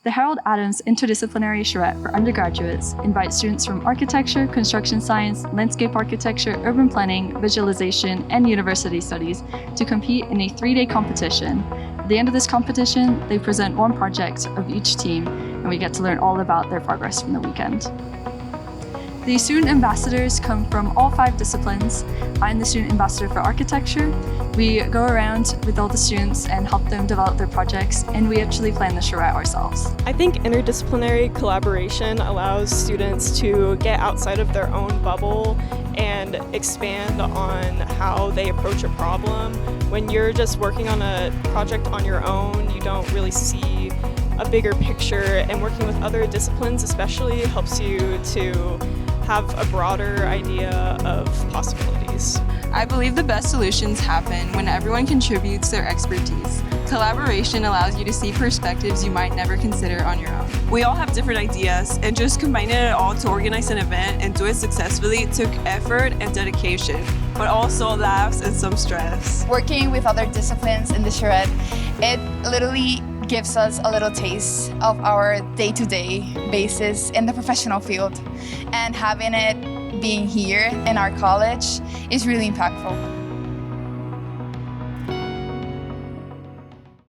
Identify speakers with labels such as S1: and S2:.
S1: The Harold Adams Interdisciplinary Charette for undergraduates invites students from architecture, construction science, landscape architecture, urban planning, visualization, and university studies to compete in a 3-day competition. At the end of this competition, they present one project of each team, and we get to learn all about their progress from the weekend. The student ambassadors come from all 5 disciplines. I'm the student ambassador for architecture. We go around with all the students and help them develop their projects, and we actually plan the charrette ourselves.
S2: I think interdisciplinary collaboration allows students to get outside of their own bubble and expand on how they approach a problem. When you're just working on a project on your own, you don't really see a bigger picture, and working with other disciplines especially helps you to have a broader idea of possibilities.
S3: I believe the best solutions happen when everyone contributes their expertise. Collaboration allows you to see perspectives you might never consider on your own.
S4: We all have different ideas, and just combining it all to organize an event and do it successfully took effort and dedication, but also laughs and some stress.
S5: Working with other disciplines in the charrette, it literally gives us a little taste of our day-to-day basis in the professional field, and having it being here in our college is really impactful.